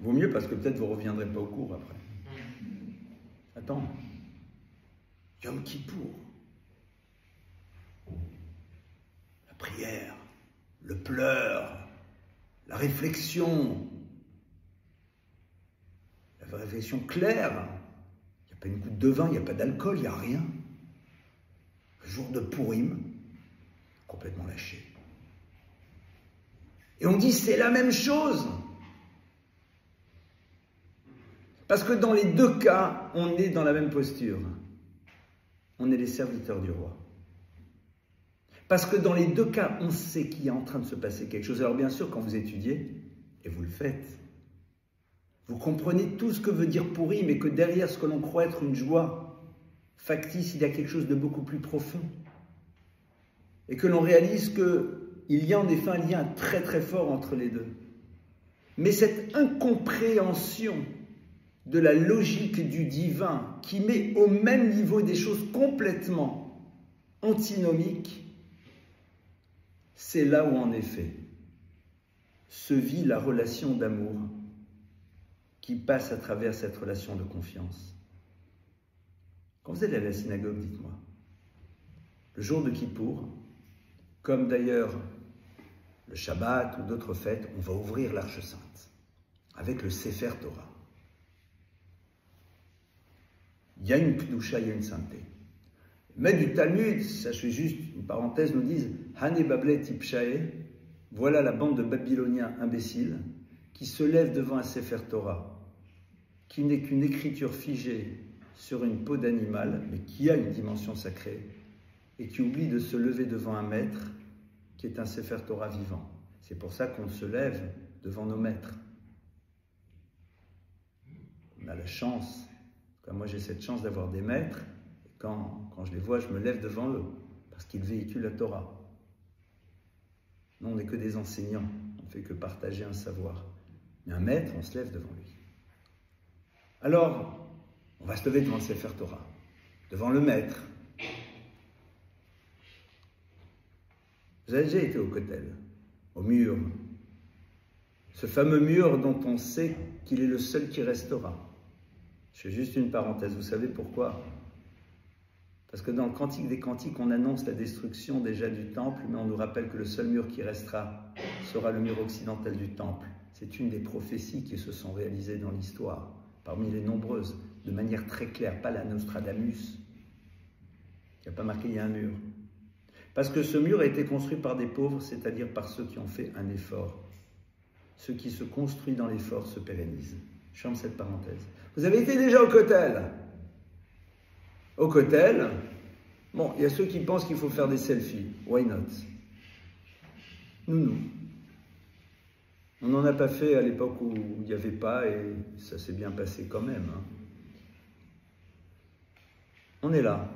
Vaut mieux parce que peut-être vous ne reviendrez pas au cours après. Attends. Yom Kippour. La prière, le pleur, la réflexion claire. Il n'y a pas une goutte de vin, il n'y a pas d'alcool, il n'y a rien. Le jour de Pourim, complètement lâché. Et on dit c'est la même chose. Parce que dans les deux cas, on est dans la même posture. On est les serviteurs du roi. Parce que dans les deux cas, on sait qu'il est en train de se passer quelque chose. Alors bien sûr, quand vous étudiez, et vous le faites, vous comprenez tout ce que veut dire pourri, mais que derrière ce que l'on croit être une joie factice, il y a quelque chose de beaucoup plus profond. Et que l'on réalise qu'il y a en effet un lien très très fort entre les deux. Mais cette incompréhension de la logique du divin qui met au même niveau des choses complètement antinomiques, c'est là où en effet se vit la relation d'amour qui passe à travers cette relation de confiance. Quand vous allez à la synagogue, dites-moi, le jour de Kippour, comme d'ailleurs le Shabbat ou d'autres fêtes, on va ouvrir l'Arche Sainte avec le Sefer Torah. Il y a une Kedusha, il y a une sainteté. Mais du Talmud, ça je fais juste une parenthèse, nous disent Hane Bablet Tipshae, voilà la bande de Babyloniens imbéciles qui se lèvent devant un Sefer Torah, qui n'est qu'une écriture figée sur une peau d'animal, mais qui a une dimension sacrée, et qui oublie de se lever devant un maître qui est un Sefer Torah vivant. C'est pour ça qu'on se lève devant nos maîtres. On a la chance, moi j'ai cette chance d'avoir des maîtres, et quand je les vois, je me lève devant eux, parce qu'ils véhiculent la Torah. Nous, on n'est que des enseignants, on ne fait que partager un savoir. Mais un maître, on se lève devant lui. Alors, on va se lever devant le Sefer Torah, devant le maître. Vous avez déjà été au Kotel, au mur. Ce fameux mur dont on sait qu'il est le seul qui restera. Je fais juste une parenthèse, vous savez pourquoi? Parce que dans le Cantique des Cantiques, on annonce la destruction déjà du temple, mais on nous rappelle que le seul mur qui restera sera le mur occidental du temple. C'est une des prophéties qui se sont réalisées dans l'histoire, parmi les nombreuses, de manière très claire, pas la Nostradamus, qui n'a pas marqué il y a un mur. Parce que ce mur a été construit par des pauvres, c'est-à-dire par ceux qui ont fait un effort. Ce qui se construit dans l'effort se pérennise. Je ferme cette parenthèse. Vous avez été déjà au Kotel? Au Kotel, bon, il y a ceux qui pensent qu'il faut faire des selfies. Why not? Nous. On n'en a pas fait à l'époque où il n'y avait pas et ça s'est bien passé quand même. Hein. On est là.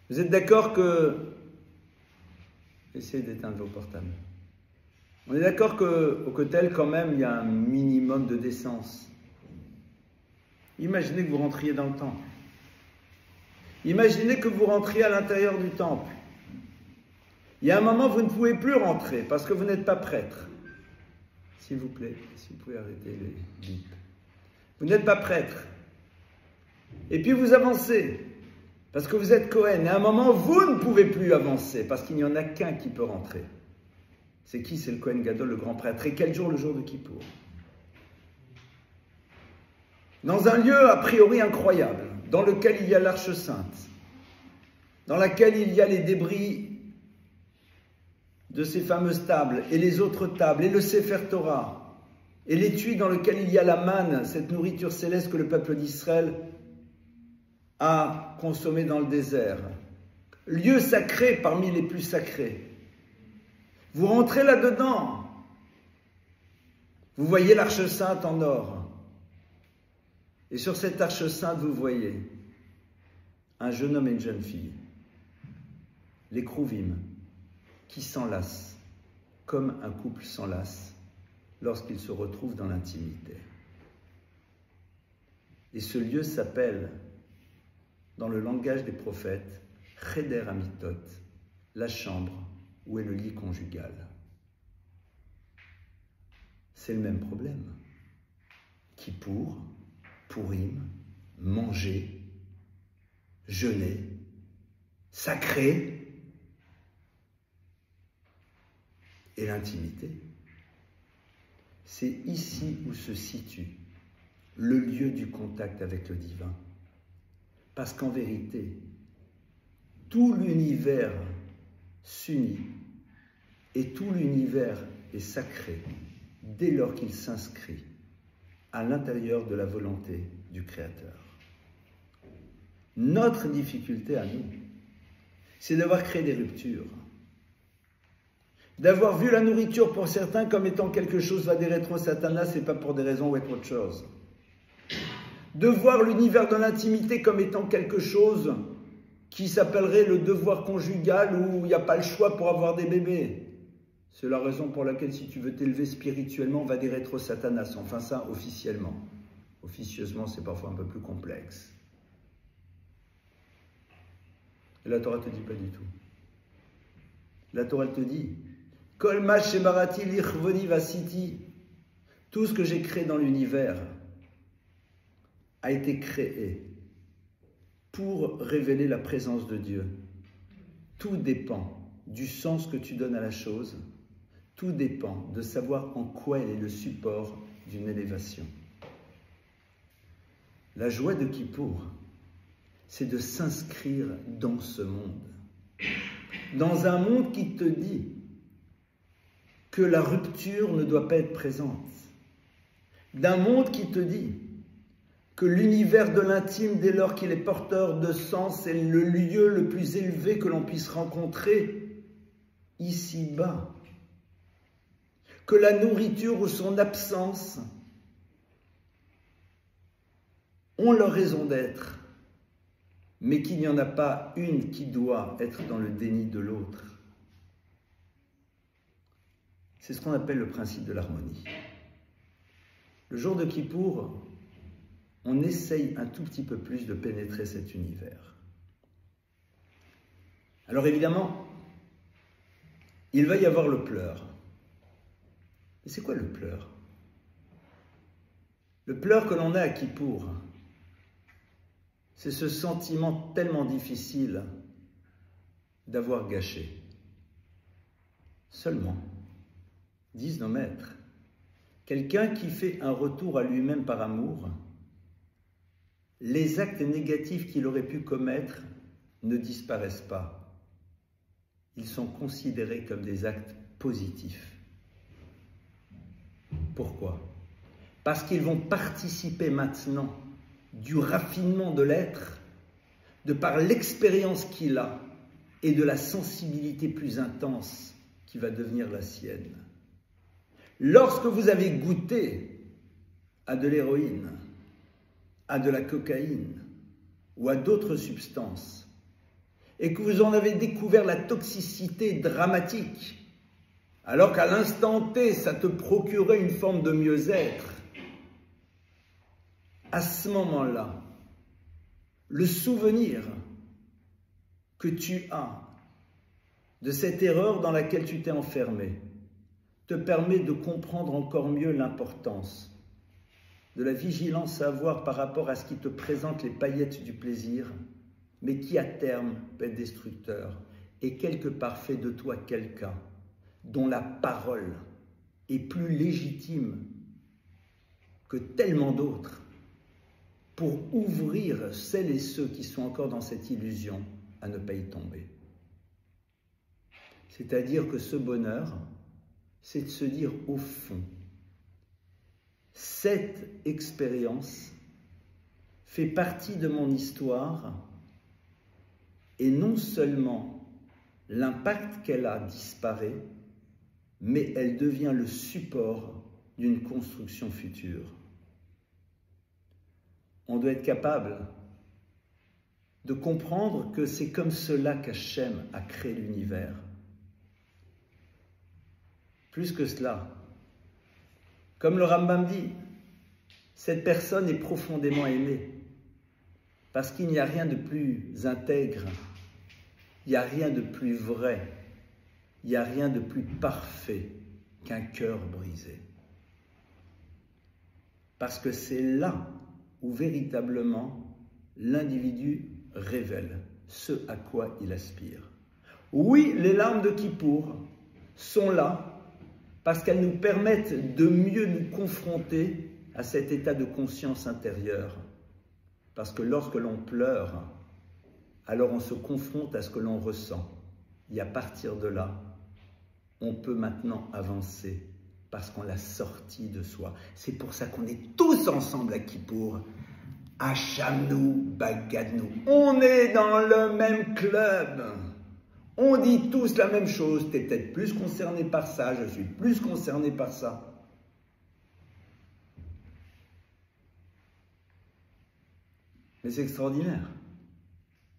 Vous êtes d'accord que... Essayez d'éteindre vos portables. On est d'accord qu'au Kotel, quand même, il y a un minimum de décence. Imaginez que vous rentriez dans le temple. Imaginez que vous rentriez à l'intérieur du temple. Il y a un moment, vous ne pouvez plus rentrer parce que vous n'êtes pas prêtre. S'il vous plaît, si vous pouvez arrêter les bips. Vous n'êtes pas prêtre. Et puis vous avancez parce que vous êtes Cohen. Et à un moment, vous ne pouvez plus avancer parce qu'il n'y en a qu'un qui peut rentrer. C'est qui? C'est le Cohen Gadol, le grand prêtre. Et quel jour? Le jour de Kippour. Dans un lieu a priori incroyable, dans lequel il y a l'Arche Sainte, dans laquelle il y a les débris de ces fameuses tables, et les autres tables, et le Sefer Torah, et l'étui dans lequel il y a la manne, cette nourriture céleste que le peuple d'Israël a consommée dans le désert. Lieu sacré parmi les plus sacrés. Vous rentrez là-dedans. Vous voyez l'Arche Sainte en or. Et sur cette Arche Sainte, vous voyez un jeune homme et une jeune fille, les Krouvim, qui s'enlacent comme un couple s'enlace lorsqu'il se retrouve dans l'intimité. Et ce lieu s'appelle, dans le langage des prophètes, Cheder Amitot, la chambre où est le lit conjugal. C'est le même problème. Kippour, Pourim, manger, jeûner, sacré, et l'intimité. C'est ici où se situe le lieu du contact avec le divin. Parce qu'en vérité, tout l'univers s'unit et tout l'univers est sacré dès lors qu'il s'inscrit à l'intérieur de la volonté du Créateur. Notre difficulté à nous, c'est d'avoir créé des ruptures, d'avoir vu la nourriture pour certains comme étant quelque chose va des rétro-satanas et pas pour des raisons ou être autre chose. De voir l'univers de l'intimité comme étant quelque chose qui s'appellerait le devoir conjugal où il n'y a pas le choix pour avoir des bébés. C'est la raison pour laquelle si tu veux t'élever spirituellement, va des rétro-satanas. Enfin ça, officiellement. Officieusement, c'est parfois un peu plus complexe. Et la Torah ne te dit pas du tout. La Torah te dit Kol ma shebarati lichvoni vasiti. Tout ce que j'ai créé dans l'univers a été créé pour révéler la présence de Dieu. Tout dépend du sens que tu donnes à la chose. Tout dépend de savoir en quoi elle est le support d'une élévation. La joie de Kippour, c'est de s'inscrire dans ce monde. Dans un monde qui te dit que la rupture ne doit pas être présente. D'un monde qui te dit que l'univers de l'intime, dès lors qu'il est porteur de sens, est le lieu le plus élevé que l'on puisse rencontrer ici-bas. Que la nourriture ou son absence ont leur raison d'être, mais qu'il n'y en a pas une qui doit être dans le déni de l'autre. C'est ce qu'on appelle le principe de l'harmonie. Le jour de Kippour, on essaye un tout petit peu plus de pénétrer cet univers. Alors évidemment, il va y avoir le pleur. Mais c'est quoi le pleur? Le pleur que l'on a à Kippour, c'est ce sentiment tellement difficile d'avoir gâché. Seulement, disent nos maîtres, quelqu'un qui fait un retour à lui-même par amour, les actes négatifs qu'il aurait pu commettre ne disparaissent pas. Ils sont considérés comme des actes positifs. Pourquoi? Parce qu'ils vont participer maintenant du raffinement de l'être, de par l'expérience qu'il a et de la sensibilité plus intense qui va devenir la sienne. Lorsque vous avez goûté à de l'héroïne, à de la cocaïne ou à d'autres substances, et que vous en avez découvert la toxicité dramatique, alors qu'à l'instant T, ça te procurait une forme de mieux-être, à ce moment-là, le souvenir que tu as de cette erreur dans laquelle tu t'es enfermé te permet de comprendre encore mieux l'importance de la vigilance à avoir par rapport à ce qui te présente les paillettes du plaisir, mais qui à terme peut être destructeur et quelque part fait de toi quelqu'un dont la parole est plus légitime que tellement d'autres pour ouvrir celles et ceux qui sont encore dans cette illusion à ne pas y tomber. C'est-à-dire que ce bonheur, c'est de se dire au fond, cette expérience fait partie de mon histoire et non seulement l'impact qu'elle a disparaît, mais elle devient le support d'une construction future. On doit être capable de comprendre que c'est comme cela qu'Hachem a créé l'univers. Plus que cela, comme le Rambam dit, cette personne est profondément aimée parce qu'il n'y a rien de plus intègre, il n'y a rien de plus vrai, il n'y a rien de plus parfait qu'un cœur brisé. Parce que c'est là où véritablement l'individu révèle ce à quoi il aspire. Oui, les larmes de Kippour sont là parce qu'elles nous permettent de mieux nous confronter à cet état de conscience intérieure. Parce que lorsque l'on pleure, alors on se confronte à ce que l'on ressent. Et à partir de là, on peut maintenant avancer parce qu'on l'a sorti de soi. C'est pour ça qu'on est tous ensemble à Kippour. Hachamnou, Bagadnou. On est dans le même club. On dit tous la même chose. Tu es peut-être plus concerné par ça, je suis plus concerné par ça. Mais c'est extraordinaire.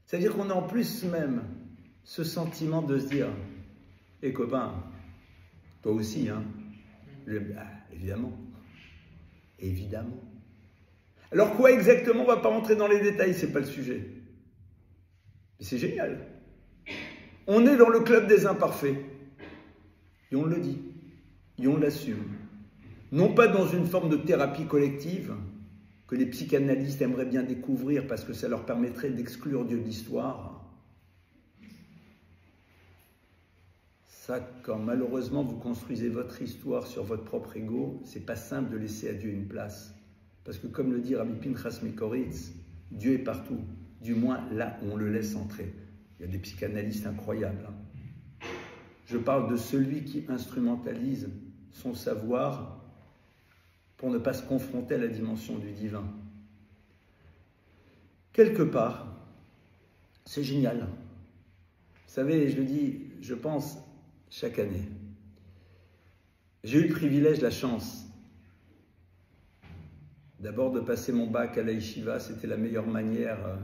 C'est-à-dire qu'on a en plus même ce sentiment de se dire « Eh copain, toi aussi, hein ?» Évidemment. Évidemment. Alors quoi exactement? On ne va pas rentrer dans les détails, ce n'est pas le sujet. Mais c'est génial. On est dans le club des imparfaits. Et on le dit. Et on l'assume. Non pas dans une forme de thérapie collective que les psychanalystes aimeraient bien découvrir parce que ça leur permettrait d'exclure Dieu de l'histoire. Ça, quand malheureusement vous construisez votre histoire sur votre propre ego, c'est pas simple de laisser à Dieu une place. Parce que comme le dit Rabbi Pinchas Mekoritz, Dieu est partout, du moins là où on le laisse entrer. Il y a des psychanalystes incroyables. Hein. Je parle de celui qui instrumentalise son savoir pour ne pas se confronter à la dimension du divin. Quelque part, c'est génial. Vous savez, je le dis, je pense, chaque année. J'ai eu le privilège, la chance, d'abord de passer mon bac à la yeshiva, c'était la meilleure manière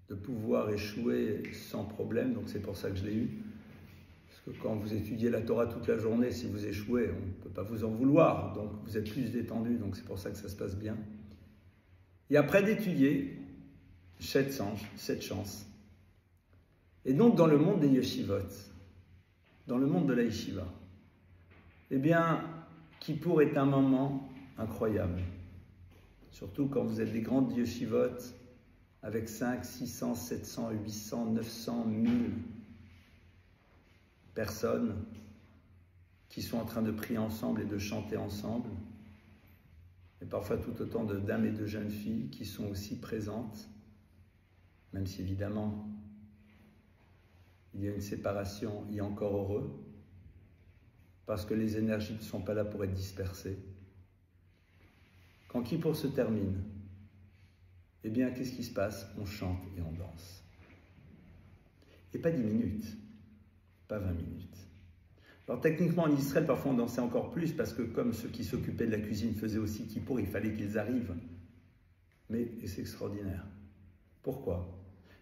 de pouvoir échouer sans problème, donc c'est pour ça que je l'ai eu. Parce que quand vous étudiez la Torah toute la journée, si vous échouez, on ne peut pas vous en vouloir, donc vous êtes plus détendu, donc c'est pour ça que ça se passe bien. Et après d'étudier, cette chance. Et donc dans le monde des yeshivot, dans le monde de la yeshiva, eh bien, Kippour est un moment incroyable. Surtout quand vous êtes des grandes yeshivot avec 5, 600, 700, 800, 900, 1000 personnes qui sont en train de prier ensemble et de chanter ensemble. Et parfois tout autant de dames et de jeunes filles qui sont aussi présentes, même si évidemment il y a une séparation, et encore heureux, parce que les énergies ne sont pas là pour être dispersées. Quand Kippour se termine, eh bien, qu'est-ce qui se passe? On chante et on danse. Et pas 10 minutes, pas 20 minutes. Alors techniquement, en Israël, parfois on dansait encore plus, parce que comme ceux qui s'occupaient de la cuisine faisaient aussi Kippour, il fallait qu'ils arrivent. Mais c'est extraordinaire. Pourquoi?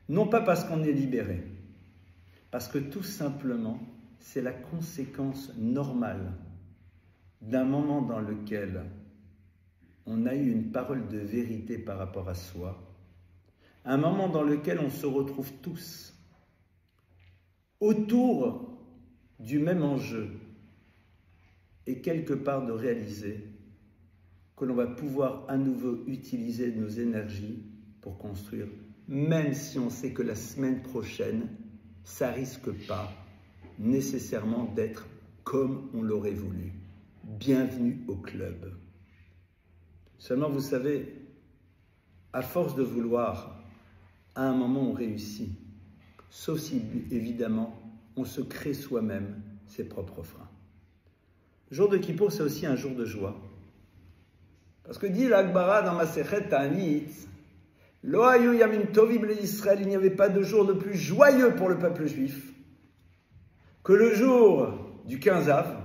Non pas parce qu'on est libéré, parce que tout simplement, c'est la conséquence normale d'un moment dans lequel on a eu une parole de vérité par rapport à soi, un moment dans lequel on se retrouve tous autour du même enjeu et quelque part de réaliser que l'on va pouvoir à nouveau utiliser nos énergies pour construire, même si on sait que la semaine prochaine, ça risque pas nécessairement d'être comme on l'aurait voulu. Bienvenue au club. Seulement, vous savez, à force de vouloir, à un moment on réussit. Sauf si, évidemment, on se crée soi-même ses propres freins. Le jour de Kippour, c'est aussi un jour de joie. Parce que dit l'Agbara dans Masechet Ta'anit, Lo hayu yamim tovim l'Israël, il n'y avait pas de jour de plus joyeux pour le peuple juif que le jour du 15 Av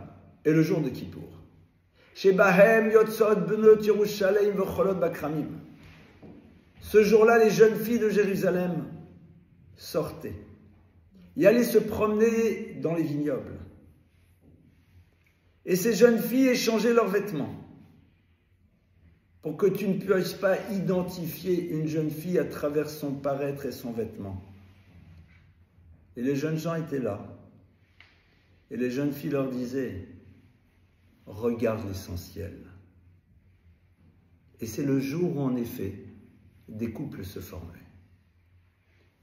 et le jour de Kippour. Shebahem yotzot benot Yerushalayim v'cholot bakramim. Ce jour-là, les jeunes filles de Jérusalem sortaient et allaient se promener dans les vignobles. Et ces jeunes filles échangeaient leurs vêtements pour que tu ne puisses pas identifier une jeune fille à travers son paraître et son vêtement. Et les jeunes gens étaient là. Et les jeunes filles leur disaient, regarde l'essentiel. Et c'est le jour où, en effet, des couples se formaient.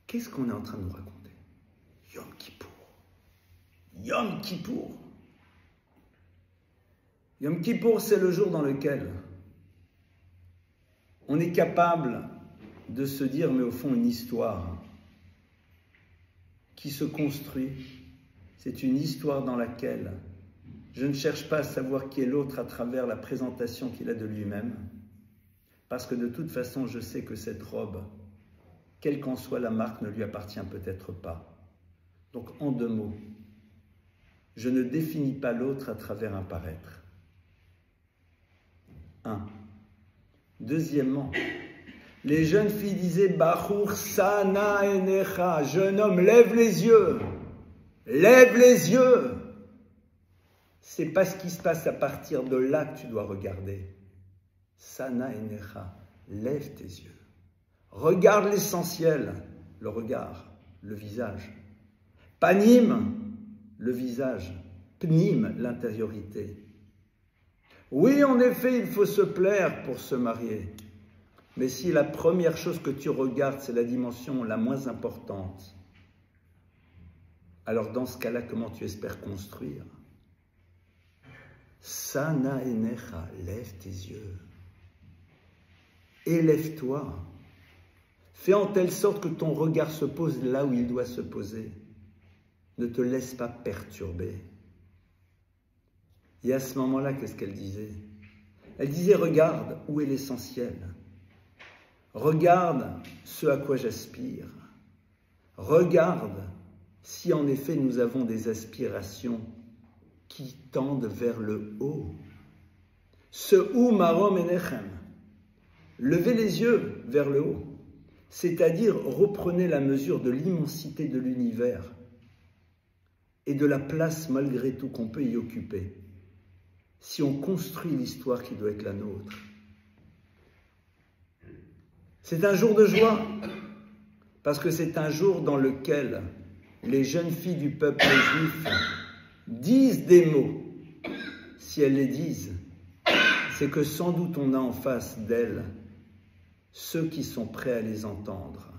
Qu'est-ce qu'on est en train de nous raconter? Yom Kippour. Yom Kippour. Yom Kippour, c'est le jour dans lequel on est capable de se dire, mais au fond, une histoire qui se construit, c'est une histoire dans laquelle je ne cherche pas à savoir qui est l'autre à travers la présentation qu'il a de lui-même, parce que de toute façon, je sais que cette robe, quelle qu'en soit la marque, ne lui appartient peut-être pas. Donc, en 2 mots, je ne définis pas l'autre à travers un paraître. 1. Deuxièmement, les jeunes filles disaient « Bachour sana enecha » jeune homme, lève les yeux. Lève les yeux. C'est pas ce qui se passe à partir de là que tu dois regarder. Sana enecha, lève tes yeux. Regarde l'essentiel, le regard, le visage. Panim, le visage. Pnim, l'intériorité. Oui, en effet, il faut se plaire pour se marier. Mais si la première chose que tu regardes, c'est la dimension la moins importante, alors dans ce cas-là, comment tu espères construire? Sana enecha, lève tes yeux. Élève-toi. Fais en telle sorte que ton regard se pose là où il doit se poser. Ne te laisse pas perturber. Et à ce moment-là, qu'est-ce qu'elle disait? Elle disait, regarde où est l'essentiel. Regarde ce à quoi j'aspire. Regarde si en effet nous avons des aspirations qui tendent vers le haut. Ce ou marom enechem. Levez les yeux vers le haut. C'est-à-dire, reprenez la mesure de l'immensité de l'univers et de la place malgré tout qu'on peut y occuper si on construit l'histoire qui doit être la nôtre. C'est un jour de joie, parce que c'est un jour dans lequel les jeunes filles du peuple juif disent des mots. Si elles les disent, c'est que sans doute on a en face d'elles ceux qui sont prêts à les entendre.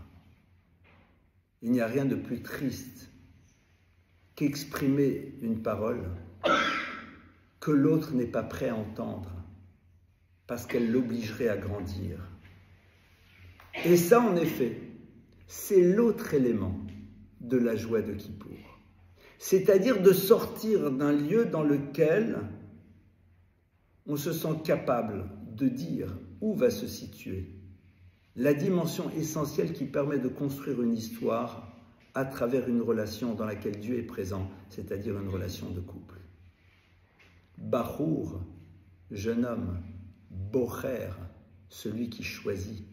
Il n'y a rien de plus triste qu'exprimer une parole que l'autre n'est pas prêt à entendre, parce qu'elle l'obligerait à grandir. Et ça, en effet, c'est l'autre élément de la joie de Kippour. C'est-à-dire de sortir d'un lieu dans lequel on se sent capable de dire où va se situer la dimension essentielle qui permet de construire une histoire à travers une relation dans laquelle Dieu est présent, c'est-à-dire une relation de couple. Bachour, jeune homme, Bocher, celui qui choisit.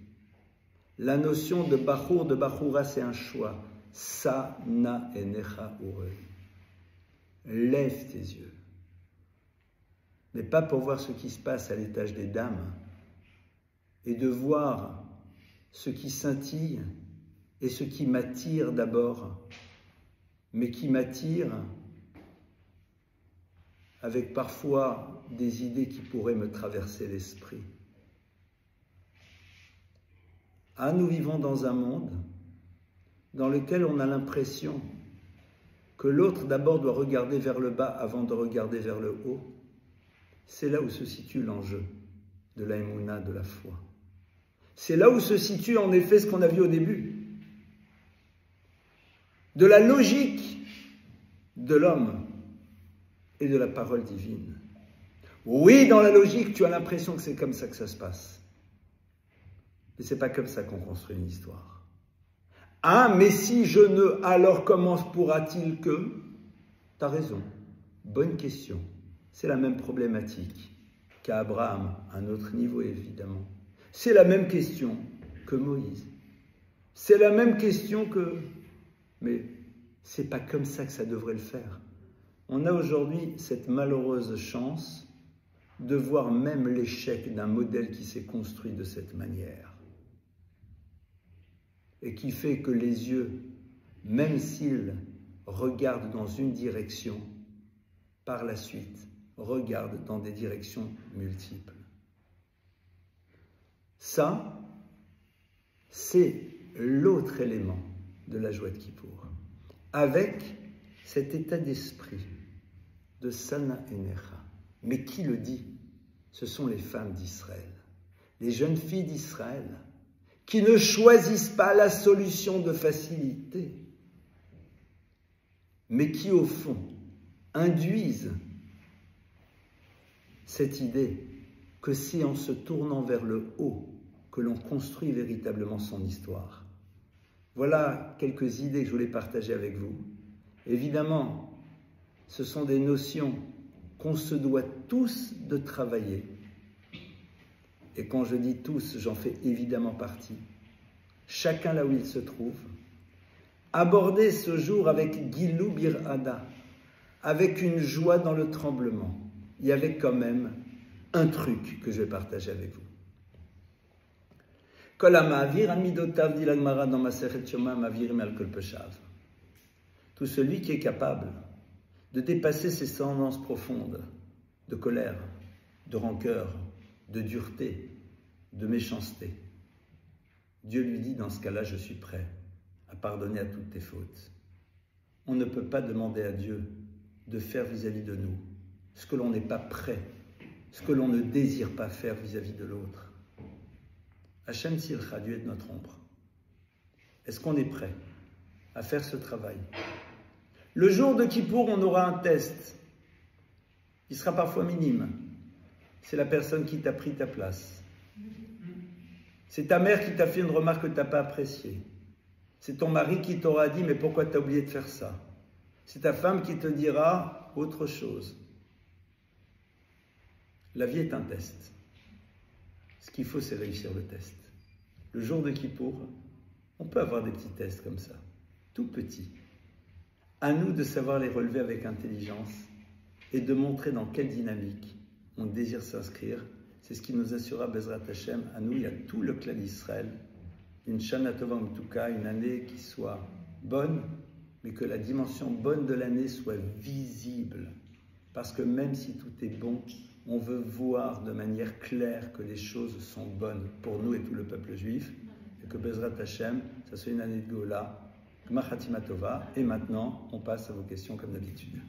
La notion de Bachour, de Bachoura, c'est un choix. Sana enecha urei. Lève tes yeux. Mais pas pour voir ce qui se passe à l'étage des dames et de voir ce qui scintille et ce qui m'attire d'abord, mais qui m'attire avec parfois des idées qui pourraient me traverser l'esprit. Ah, nous vivons dans un monde dans lequel on a l'impression que l'autre d'abord doit regarder vers le bas avant de regarder vers le haut. C'est là où se situe l'enjeu de la émouna, de la foi. C'est là où se situe en effet ce qu'on a vu au début. De la logique de l'homme et de la parole divine. Oui, dans la logique, tu as l'impression que c'est comme ça que ça se passe. Mais c'est pas comme ça qu'on construit une histoire. Ah, mais si je ne, alors comment pourra-t-il que? T'as raison. Bonne question. C'est la même problématique qu'à Abraham, à un autre niveau évidemment. C'est la même question que Moïse. C'est la même question que... Mais c'est pas comme ça que ça devrait le faire. On a aujourd'hui cette malheureuse chance de voir même l'échec d'un modèle qui s'est construit de cette manière. Et qui fait que les yeux, même s'ils regardent dans une direction, par la suite, regardent dans des directions multiples. Ça, c'est l'autre élément de la joie de Kippour, avec cet état d'esprit de Sana Enecha. Mais qui le dit? Ce sont les femmes d'Israël, les jeunes filles d'Israël, qui ne choisissent pas la solution de facilité, mais qui, au fond, induisent cette idée que c'est en se tournant vers le haut que l'on construit véritablement son histoire. Voilà quelques idées que je voulais partager avec vous. Évidemment, ce sont des notions qu'on se doit tous de travailler. Et quand je dis tous, j'en fais évidemment partie. Chacun là où il se trouve. Aborder ce jour avec Gilou Bir-Hada, avec une joie dans le tremblement. Il y avait quand même un truc que je vais partager avec vous. Kol ha'ma'avir al midotav, dit la Gemara dans Masechet Yoma, ma'avirim al kol peshav. Tout celui qui est capable de dépasser ses tendances profondes de colère, de rancœur, de dureté, de méchanceté. Dieu lui dit, dans ce cas-là, je suis prêt à pardonner à toutes tes fautes. On ne peut pas demander à Dieu de faire vis-à-vis de nous ce que l'on n'est pas prêt, ce que l'on ne désire pas faire vis-à-vis de l'autre. Hachem Tzilcha, Dieu est de notre ombre. Est-ce qu'on est prêt à faire ce travail? Le jour de Kippour, on aura un test. Il sera parfois minime. C'est la personne qui t'a pris ta place. C'est ta mère qui t'a fait une remarque que tu n'as pas appréciée. C'est ton mari qui t'aura dit « mais pourquoi tu as oublié de faire ça ?» C'est ta femme qui te dira autre chose. La vie est un test. Ce qu'il faut, c'est réussir le test. Le jour de Kippour, on peut avoir des petits tests comme ça, tout petits. À nous de savoir les relever avec intelligence et de montrer dans quelle dynamique on désire s'inscrire. C'est ce qui nous assurera Bezrat Hashem, à nous et à tout le clan d'Israël, une Shana Tova U'Mtuka, une année qui soit bonne, mais que la dimension bonne de l'année soit visible. Parce que même si tout est bon, on veut voir de manière claire que les choses sont bonnes pour nous et tout le peuple juif, et que Bezrat Hashem, ça soit une année de Gola, Gmar Chatima Tova, et maintenant, on passe à vos questions comme d'habitude.